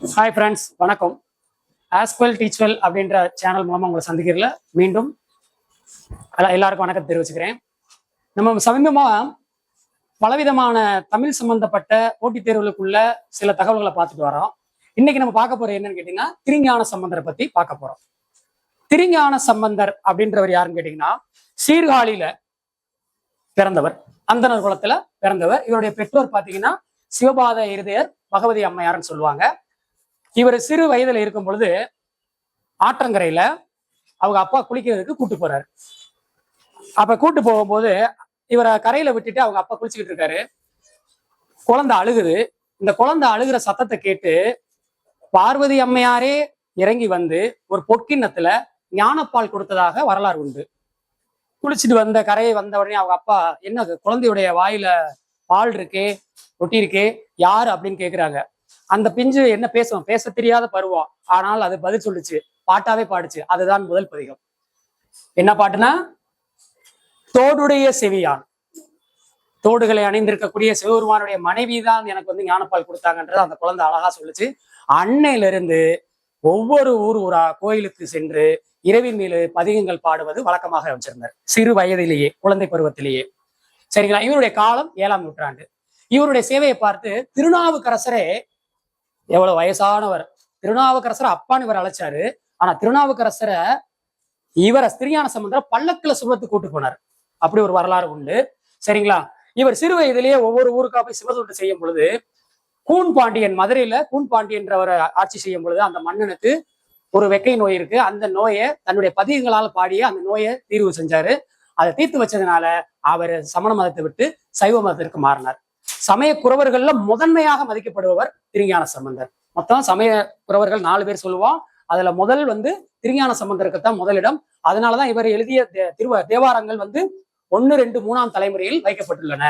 Hi friends, வணக்கம். ஆஸ்குவல் டீச்வெல் அப்படின்ற channel மூலமாக உங்களை சந்திக்கிறதுல மீண்டும் எல்லாருக்கும் வணக்கம் தெரிவிச்சுக்கிறேன். நம்ம சமீபமாக பலவிதமான தமிழ் சம்பந்தப்பட்ட போட்டித் தேர்வுகளுக்குள்ள சில தகவல்களை பார்த்துட்டு வரோம். இன்னைக்கு நம்ம பார்க்க போறது என்னன்னு கேட்டீங்கன்னா, திருஞான சம்பந்தரை பத்தி பார்க்க போறோம். திருஞான சம்பந்தர் அப்படின்றவர் யாருன்னு கேட்டீங்கன்னா, சீர்காழியில பிறந்தவர், அந்தனர் குலத்துல பிறந்தவர். இவருடைய பெற்றோர் பார்த்தீங்கன்னா சிவபாத இருதயர் பகவதி அம்மையார்னு சொல்லுவாங்க. இவர் சிறு வயதுல இருக்கும் பொழுது ஆற்றங்கரையில அவங்க அப்பா குளிக்கிறதுக்கு கூட்டு போறாரு. அப்ப கூட்டு போகும்போது இவரை கரையில விட்டுட்டு அவங்க அப்பா குளிச்சுக்கிட்டு இருக்காரு. குழந்தை அழுகுது. இந்த குழந்தை அழுகிற சத்தத்தை கேட்டு பார்வதி அம்மையாரே இறங்கி வந்து ஒரு பொற்கிண்ணத்துல ஞானப்பால் கொடுத்ததாக வரலாறு உண்டு. குளிச்சுட்டு வந்த கரையை வந்த உடனே அவங்க அப்பா, என்ன குழந்தையுடைய வாயில பால் இருக்கே, ஒட்டி இருக்கே, யாரு அப்படின்னு கேக்குறாங்க. அந்த பிஞ்சு என்ன பேசும், பேச தெரியாத பருவம், ஆனால் அது பதில் சொல்லுச்சு, பாட்டாவே பாடுச்சு. அதுதான் முதல் பதிகம். என்ன பாட்டுனா, தோடுடைய செவியான், தோடுகளை அணிந்திருக்கக்கூடிய சிவபெருமானுடைய மனைவி தான் எனக்கு வந்து ஞானப்பால் கொடுத்தாங்கன்றது அந்த குழந்தை அழகா சொல்லுச்சு. அன்னையில இருந்து ஒவ்வொரு ஊரா கோயிலுக்கு சென்று இரவின் மேலு பதிகங்கள் பாடுவது வழக்கமாக வச்சிருந்தார், சிறு வயதிலேயே, குழந்தை பருவத்திலேயே. சரிங்களா? இவருடைய காலம் 7ஆம் நூற்றாண்டு. இவருடைய சேவையை பார்த்து திருநாவுக்கரசரே, எவ்வளவு வயசானவர், திருநாவுக்கரசரை அப்பான்னு இவர் அழைச்சாரு. ஆனா திருநாவுக்கரசரை இவரை திருஞான சம்பந்தரை பல்லக்குல சுமத்து கூட்டு போனார். அப்படி ஒரு வரலாறு உண்டு. சரிங்களா? இவர் சிறு வயதிலேயே ஒவ்வொரு ஊருக்கா போய் சிவதொண்டு செய்யும் பொழுது, கூன் பாண்டியன், மதுரையில கூன் பாண்டியன்றவரை ஆட்சி செய்யும் பொழுது அந்த மன்னனுக்கு ஒரு வெக்கை நோய் இருக்கு. அந்த நோயை தன்னுடைய பதிகங்களால் பாடிய அந்த நோயை தீர்வு செஞ்சாரு. அதை தீர்த்து வச்சதுனால அவர் சமண மதத்தை விட்டு சைவ மதத்திற்கு மாறினார். சமய குறவர்கள்ல முதன்மையாக மதிக்கப்படுபவர் திருஞான சம்பந்தர். மொத்தம் சமய குறவர்கள் 4 பேர் சொல்லுவோம். அதுல முதல் வந்து திருஞான சம்பந்தருக்கு தான் முதலிடம். அதனாலதான் இவர் எழுதிய தேவாரங்கள் வந்து 1, 2, 3ஆம் தலைமுறையில் வைக்கப்பட்டுள்ளன.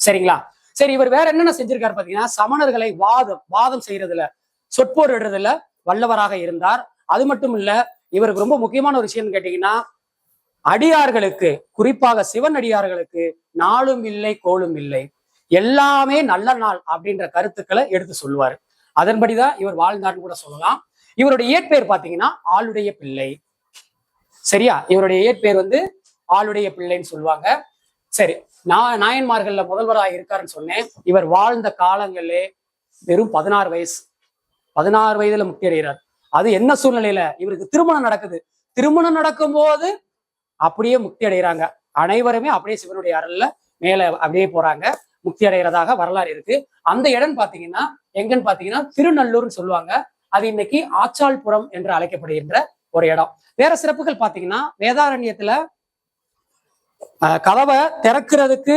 சரிங்களா? சரி, இவர் வேற என்னென்ன செஞ்சிருக்காரு பாத்தீங்கன்னா, சமணர்களை வாதம் செய்யறதுல, சொற்போர் இடுறதுல வல்லவராக இருந்தார். அது மட்டும் இல்ல, இவருக்கு ரொம்ப முக்கியமான ஒரு விஷயம் கேட்டீங்கன்னா, அடியார்களுக்கு, குறிப்பாக சிவன் அடியார்களுக்கு நாளும் இல்லை கோளும் இல்லை, எல்லாமே நல்ல நாள் அப்படின்ற கருத்துக்களை எடுத்து சொல்லுவார். அதன்படிதான் இவர் வாழ்ந்தார்னு கூட சொல்லலாம். இவருடைய இயற்பெயர் பாத்தீங்கன்னா ஆளுடைய பிள்ளை. சரியா? இவருடைய இயற்பெயர் வந்து ஆளுடைய பிள்ளைன்னு சொல்லுவாங்க. சரி, நாயன்மார்கள்ல முதல்வராக இருக்காருன்னு சொன்னேன். இவர் வாழ்ந்த காலங்களே வெறும் 16 வயசு. 16 வயதுல முக்தி அடைகிறார். அது என்ன சூழ்நிலையில? இவருக்கு திருமணம் நடக்குது. திருமணம் நடக்கும் போது அப்படியே முக்தி அடைகிறாங்க. அனைவருமே அப்படியே சிவனுடைய அருள்ல மேல அப்படியே போறாங்க, முக்தி அடைகிறதாக வரலாறு இருக்கு. அந்த இடம் பாத்தீங்கன்னா எங்கன்னு பாத்தீங்கன்னா திருநல்லூர்னு சொல்லுவாங்க. அது இன்னைக்கு ஆச்சாள்புரம் என்று அழைக்கப்படுகின்ற ஒரு இடம். வேற சிறப்புகள் பாத்தீங்கன்னா, வேதாரண்யத்துல கதவை திறக்கிறதுக்கு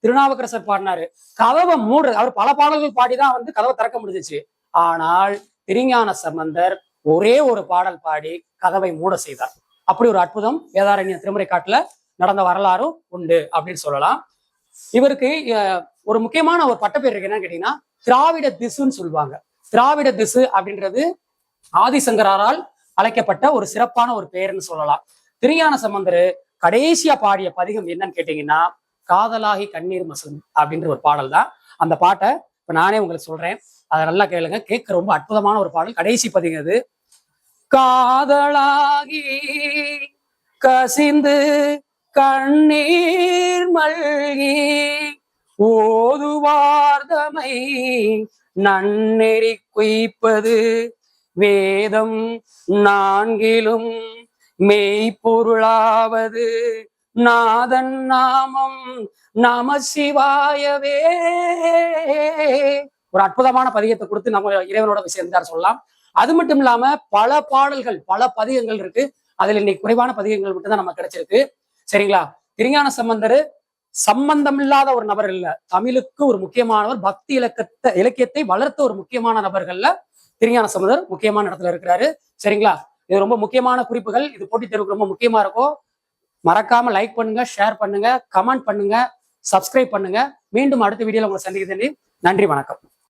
திருநாவுக்கரசர் பாடினாரு. கதவை மூடுறது, அவர் பல பாடல்கள் பாடிதான் வந்து கதவை திறக்க முடிஞ்சிச்சு. ஆனால் திருஞான சம்பந்தர் ஒரே ஒரு பாடல் பாடி கதவை மூட செய்தார். அப்படி ஒரு அற்புதம் வேதாரண்ய திருமுறை காட்டுல நடந்த வரலாறும் உண்டு அப்படின்னு சொல்லலாம். இவருக்கு ஒரு முக்கியமான ஒரு பட்டப்பேர் இருக்கு. என்னன்னு கேட்டீங்கன்னா, திராவிட திசுன்னு சொல்லுவாங்க. திராவிட திசு அப்படின்றது ஆதிசங்கரால் அழைக்கப்பட்ட ஒரு சிறப்பான ஒரு பெயர்னு சொல்லலாம். திருஞான சம்பந்தர் கடைசியா பாடிய பதிகம் என்னன்னு கேட்டீங்கன்னா, காதலாகி கண்ணீர் மசன் அப்படின்ற ஒரு பாடல் தான். அந்த பாட்டை இப்ப நானே உங்களுக்கு சொல்றேன், அதை நல்லா கேளுங்க. கேட்க ரொம்ப அற்புதமான ஒரு பாடல், கடைசி பதிகம் அது. காதலாகி கசிந்து கண்ணீர் மல்கி ஓதுவார்தமை நன்னெறி குய்ப்பது வேதம் 4லும் மெய்ப்பொருளாவது நாதன் நாமம் நம சிவாயவே. ஒரு அற்புதமான பதிகத்தை கொடுத்து நம்ம இறைவனோட சேர்ந்தார் சொல்லலாம். அது மட்டும் இல்லாம பல பாடல்கள், பல பதிகங்கள் இருக்கு. அதுல இன்னைக்கு குறைவான பதிகங்கள் மட்டும் தான் நமக்கு கிடைச்சிருக்கு. சரிங்களா? திருஞான சம்பந்தர் சம்பந்தம் இல்லாத ஒரு நபர் இல்ல, தமிழுக்கு ஒரு முக்கியமானவர், பக்தி இலக்கியத்தை வளர்த்த ஒரு முக்கியமான நபர்கள்ல திருஞான சம்பந்தர் முக்கியமான இடத்துல இருக்கிறாரு. சரிங்களா? இது ரொம்ப முக்கியமான குறிப்புகள். இது போட்டித் தேர்வுக்கு ரொம்ப முக்கியமா இருக்கும். மறக்காம லைக் பண்ணுங்க, ஷேர் பண்ணுங்க, கமெண்ட் பண்ணுங்க, சப்ஸ்கிரைப் பண்ணுங்க. மீண்டும் அடுத்த வீடியோல உங்களை சந்திக்கிறேன். நன்றி, வணக்கம்.